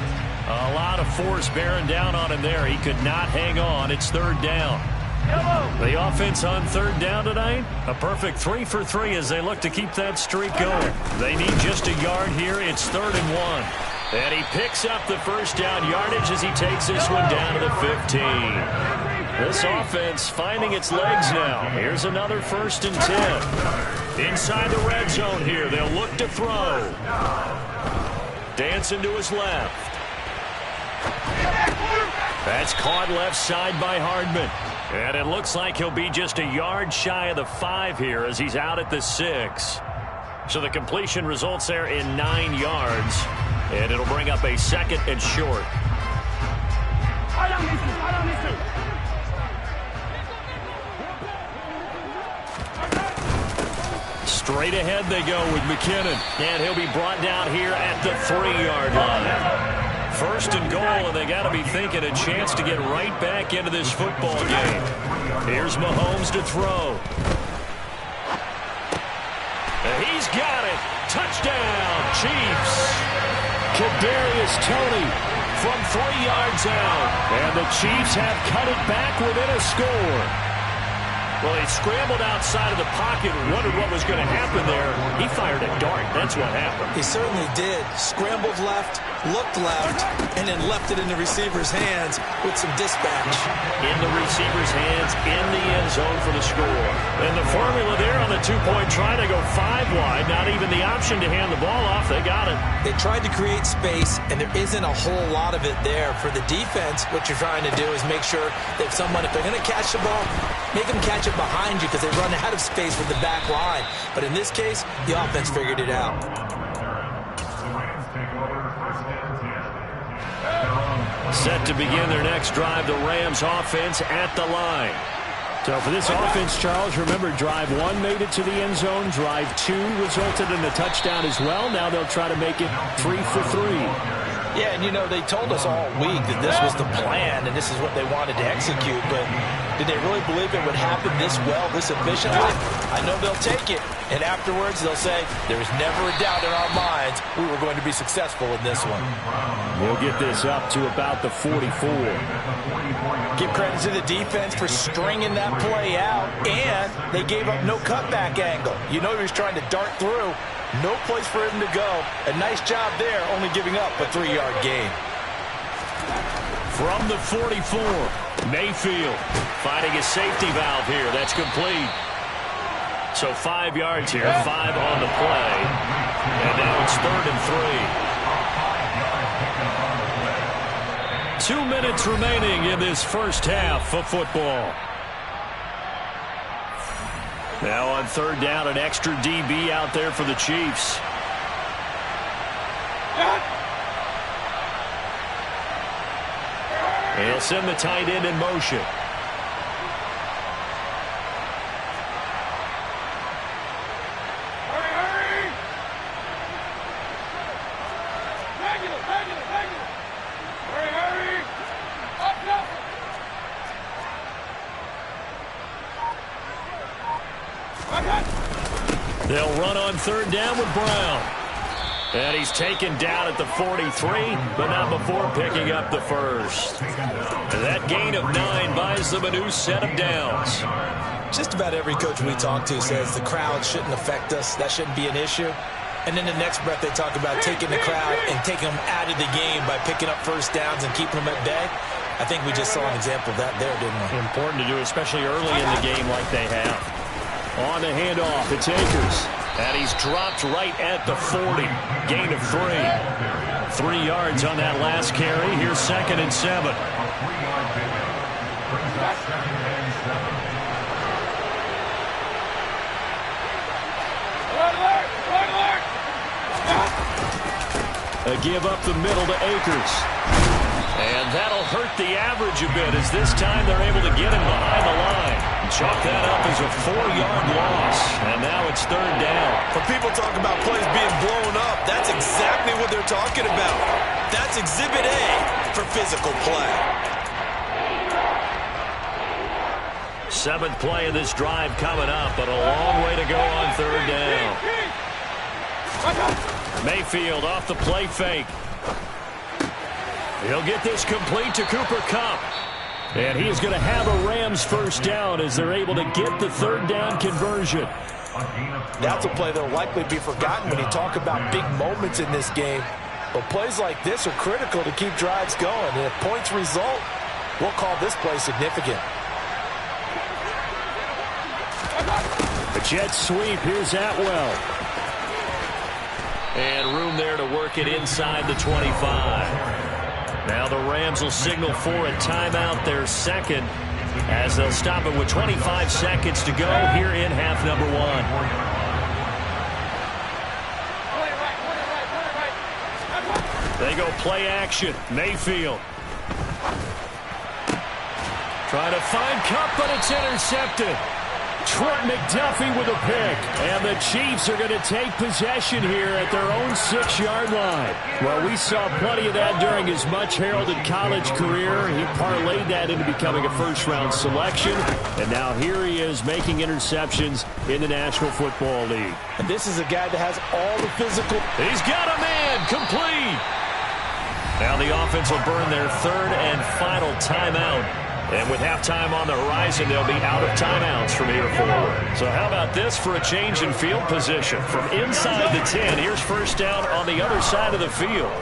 A lot of force bearing down on him there. He could not hang on. It's third down. The offense on third down tonight, a perfect 3 for 3 as they look to keep that streak going. They need just a yard here. It's 3rd and 1. And he picks up the first down yardage as he takes this one down to the 15. This offense finding its legs now. Here's another 1st and 10. Inside the red zone here. They'll look to throw. Dancing to his left. That's caught left side by Hardman. And it looks like he'll be just a yard shy of the 5 here as he's out at the 6. So the completion results there in 9 yards. And it'll bring up a 2nd and short. Straight ahead they go with McKinnon. And he'll be brought down here at the 3-yard line. 1st and goal, and they got to be thinking a chance to get right back into this football game. Here's Mahomes to throw. And he's got it. Touchdown, Chiefs. Kadarius Toney from 3 yards out. And the Chiefs have cut it back within a score. Well, he scrambled outside of the pocket and wondered what was going to happen there. He fired a dart. That's what happened. He certainly did. Scrambled left, looked left, and then left it in the receiver's hands with some dispatch. In the receiver's hands, in the end zone for the score. And the formula there on the 2-point try to go 5 wide. Not even the option to hand the ball off. They got it. They tried to create space, and there isn't a whole lot of it there. For the defense, what you're trying to do is make sure that if they're going to catch the ball, make them catch it behind you because they run out of space with the back line. But in this case, the offense figured it out. Set to begin their next drive, the Rams offense at the line. So for this offense, Charles, remember drive 1 made it to the end zone. Drive 2 resulted in a touchdown as well. Now they'll try to make it 3 for 3. Yeah, and you know, they told us all week that this was the plan and this is what they wanted to execute, but did they really believe it would happen this well, this efficiently? I know they'll take it, and afterwards they'll say, there was never a doubt in our minds we were going to be successful in this one. We'll get this up to about the 44. Give credit to the defense for stringing that play out, and they gave up no cutback angle. You know he was trying to dart through. No place for him to go. A nice job there, only giving up a 3-yard gain. From the 44, Mayfield finding a safety valve here. That's complete. So 5 yards here, 5 on the play. And now it's 3rd and 3. 2 minutes remaining in this first half of football. Now on 3rd down, an extra DB out there for the Chiefs. He'll send the tight end in motion. They'll run on 3rd down with Brown. And he's taken down at the 43, but not before picking up the first. And that gain of 9 buys them a new set of downs. Just about every coach we talk to says the crowd shouldn't affect us. That shouldn't be an issue. And then the next breath they talk about taking the crowd and taking them out of the game by picking up first downs and keeping them at bay. I think we just saw an example of that there, didn't we? Important to do, especially early in the game like they have. On the handoff, it's Akers. And he's dropped right at the 40. Gain of 3. 3 yards on that last carry. Here's 2nd and 7. A give up the middle to Akers. And that'll hurt the average a bit as this time they're able to get him behind the line. Chalk that up as a 4-yard loss. And now it's 3rd down. When people talk about plays being blown up, that's exactly what they're talking about. That's Exhibit A for physical play. 7th play of this drive coming up, but a long way to go on 3rd down. Mayfield off the play fake. He'll get this complete to Cooper Kupp. And he's going to have a Rams first down as they're able to get the 3rd down conversion. That's a play that will likely be forgotten when you talk about big moments in this game. But plays like this are critical to keep drives going. And if points result, we'll call this play significant. A jet sweep. Here's Atwell. And room there to work it inside the 25. Now the Rams will signal for a timeout, their 2nd, as they'll stop it with 25 seconds to go here in half number 1. They go play action. Mayfield. Trying to find Kupp, but it's intercepted. Trent McDuffie with a pick. And the Chiefs are going to take possession here at their own 6-yard line. Well, we saw plenty of that during his much-heralded college career. He parlayed that into becoming a first-round selection. And now here he is making interceptions in the National Football League. And this is a guy that has all the physical. He's got a man. Complete. Now the offense will burn their 3rd and final timeout. And with halftime on the horizon, they'll be out of timeouts from here forward. So how about this for a change in field position? From inside the 10, here's first down on the other side of the field.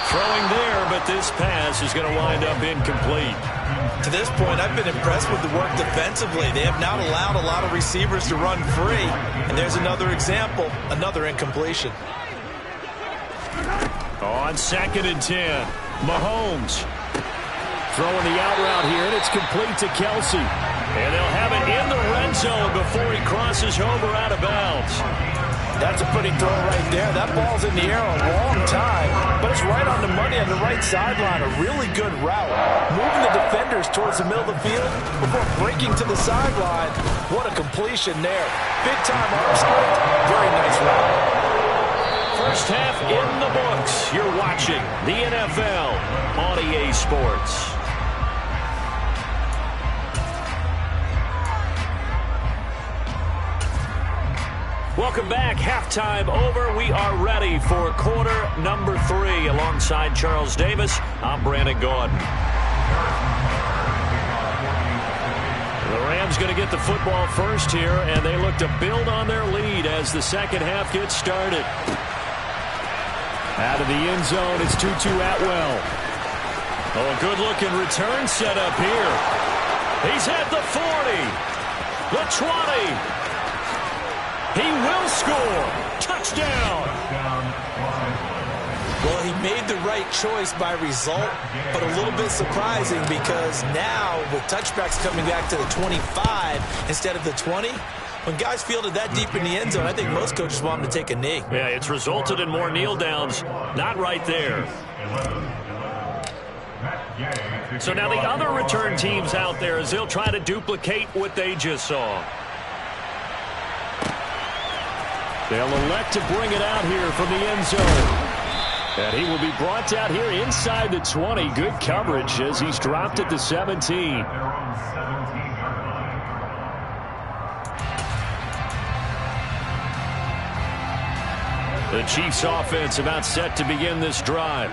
Throwing there, but this pass is going to wind up incomplete. To this point, I've been impressed with the work defensively. They have not allowed a lot of receivers to run free. And there's another example, another incompletion. On 2nd and 10, Mahomes. Throwing the out route here, and it's complete to Kelsey. And they'll have it in the red zone before he crosses over out of bounds. That's a pretty throw right there. That ball's in the air a long time, but it's right on the money on the right sideline. A really good route. Moving the defenders towards the middle of the field before breaking to the sideline. What a completion there. Big-time arm strength. Very nice route. First half in the books. You're watching the NFL on EA Sports. Welcome back. Halftime over. We are ready for quarter number 3. Alongside Charles Davis, I'm Brandon Gordon. The Rams going to get the football first here, and they look to build on their lead as the second half gets started. Out of the end zone, it's Tutu Atwell. Oh, a good-looking return set up here. He's at the 40, the 20. He will score. Touchdown. Well, he made the right choice by result, but a little bit surprising because now with touchbacks coming back to the 25 instead of the 20, when guys fielded that deep in the end zone, I think most coaches want them to take a knee. Yeah, it's resulted in more kneel downs. Not right there. So now the other return teams out there as they'll try to duplicate what they just saw. They'll elect to bring it out here from the end zone. And he will be brought out here inside the 20. Good coverage as he's dropped at the 17. The Chiefs offense about set to begin this drive.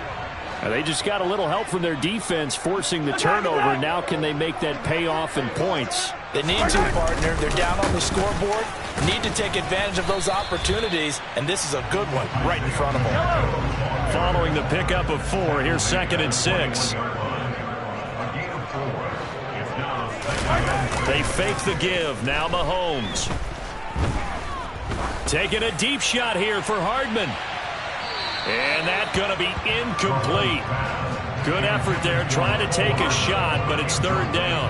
They just got a little help from their defense forcing the turnover. Now can they make that pay off in points? They need to, partner. They're down on the scoreboard. Need to take advantage of those opportunities, and this is a good one right in front of them. Following the pickup of 4, here's 2nd and 6. They fake the give. Now Mahomes. Taking a deep shot here for Hardman. And that's going to be incomplete. Good effort there trying to take a shot, but it's 3rd down.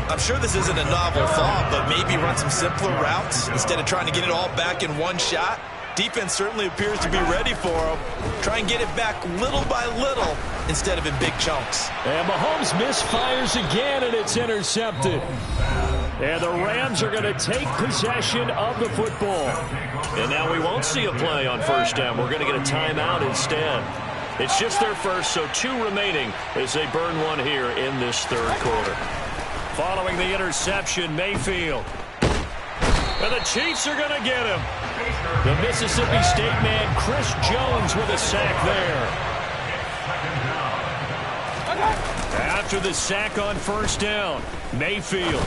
I'm sure this isn't a novel thought, but maybe run some simpler routes instead of trying to get it all back in one shot. Defense certainly appears to be ready for them. Try and get it back little by little instead of in big chunks. And Mahomes misfires again, and it's intercepted. And the Rams are going to take possession of the football. And now we won't see a play on 1st down. We're going to get a timeout instead. It's just their first, so 2 remaining as they burn one here in this 3rd quarter. Following the interception, Mayfield. And the Chiefs are going to get him. The Mississippi State man, Chris Jones, with a sack there. After the sack on 1st down, Mayfield.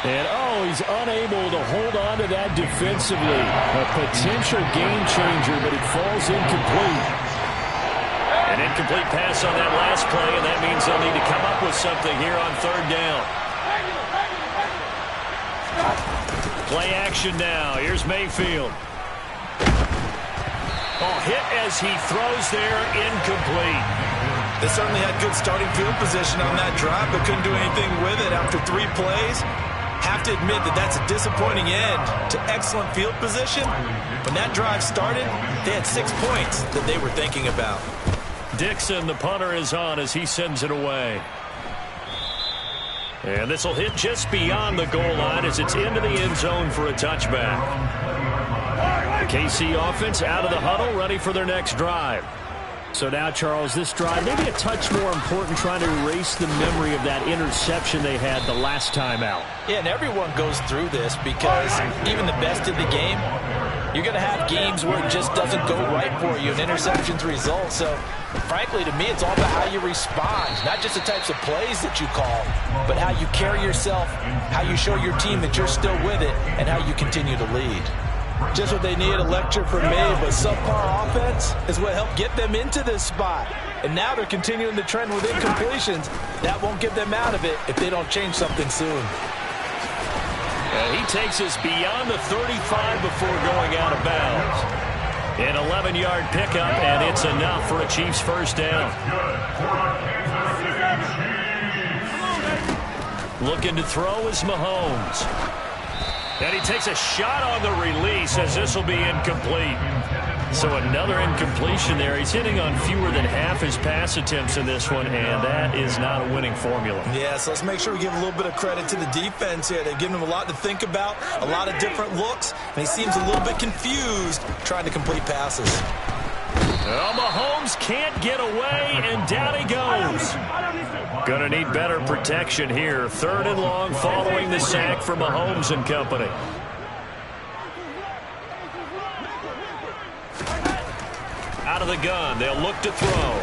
And, he's unable to hold on to that defensively. A potential game changer, but it falls incomplete. An incomplete pass on that last play, and that means they'll need to come up with something here on 3rd down. Play action now. Here's Mayfield. Hit as he throws there, incomplete. They certainly had good starting field position on that drive, but couldn't do anything with it after 3 plays. Have to admit that that's a disappointing end to excellent field position. When that drive started, they had 6 points that they were thinking about. Dixon, the punter, is on as he sends it away. And this will hit just beyond the goal line as it's into the end zone for a touchback. The KC offense out of the huddle, ready for their next drive. So now, Charles, this drive maybe a touch more important, trying to erase the memory of that interception they had the last time out. Yeah, and everyone goes through this because even the best in the game, you're going to have games where it just doesn't go right for you and interceptions result. So, frankly, to me, it's all about how you respond, not just the types of plays that you call, but how you carry yourself, how you show your team that you're still with it, and how you continue to lead. Just what they need, a lecture from me, but subpar offense is what helped get them into this spot. And now they're continuing the trend with incompletions. That won't get them out of it if they don't change something soon. And he takes us beyond the 35 before going out of bounds. An 11-yard pickup, and it's enough for a Chiefs 1st down. Looking to throw is Mahomes. And he takes a shot on the release as this will be incomplete. So another incompletion there. He's hitting on fewer than half his pass attempts in this one, and that is not a winning formula. Yeah, so let's make sure we give a little bit of credit to the defense here. They've given him a lot to think about, a lot of different looks, and he seems a little bit confused trying to complete passes. Well, Mahomes can't get away, and down he goes. Going to need better protection here. 3rd and long following the sack for Mahomes and company. Out of the gun, they'll look to throw.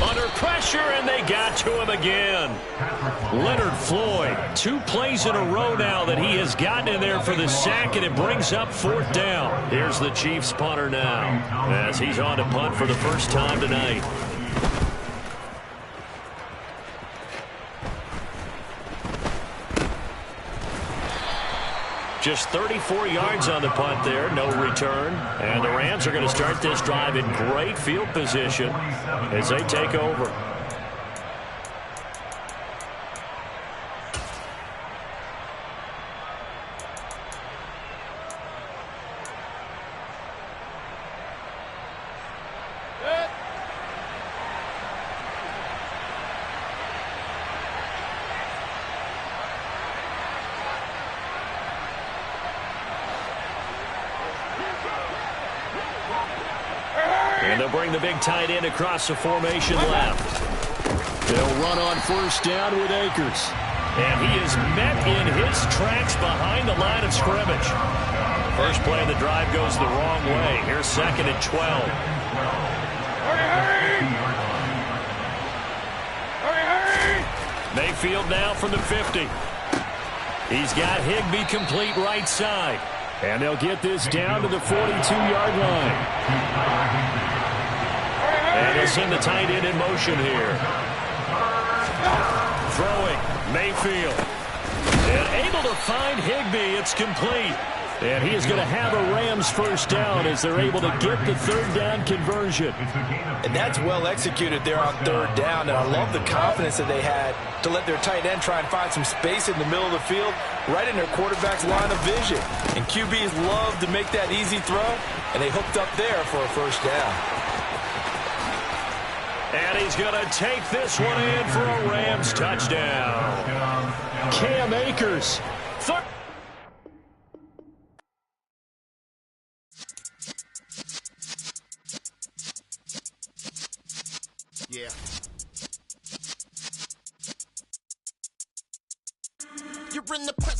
Under pressure, and they got to him again. Leonard Floyd, 2 plays in a row now that he has gotten in there for the sack, and it brings up 4th down. Here's the Chiefs punter now as he's on to punt for the first time tonight. Just 34 yards on the punt there, no return. And the Rams are going to start this drive in great field position as they take over. And they'll bring the big tight end across the formation left. They'll run on 1st down with Akers. And he is met in his tracks behind the line of scrimmage. First play of the drive goes the wrong way. Here's 2nd and 12. Mayfield now from the 50. He's got Higbee complete right side. And they'll get this down to the 42-yard line. And they'll send the tight end in motion here. Throwing, Mayfield. And able to find Higbee. It's complete. And he is going to have a Rams first down as they're able to get the 3rd down conversion. And that's well executed there on 3rd down. And I love the confidence that they had to let their tight end try and find some space in the middle of the field, right in their quarterback's line of vision. And QBs love to make that easy throw, and they hooked up there for a first down. And he's going to take this one in for a Rams touchdown. Cam Akers. Yeah. You're in the press.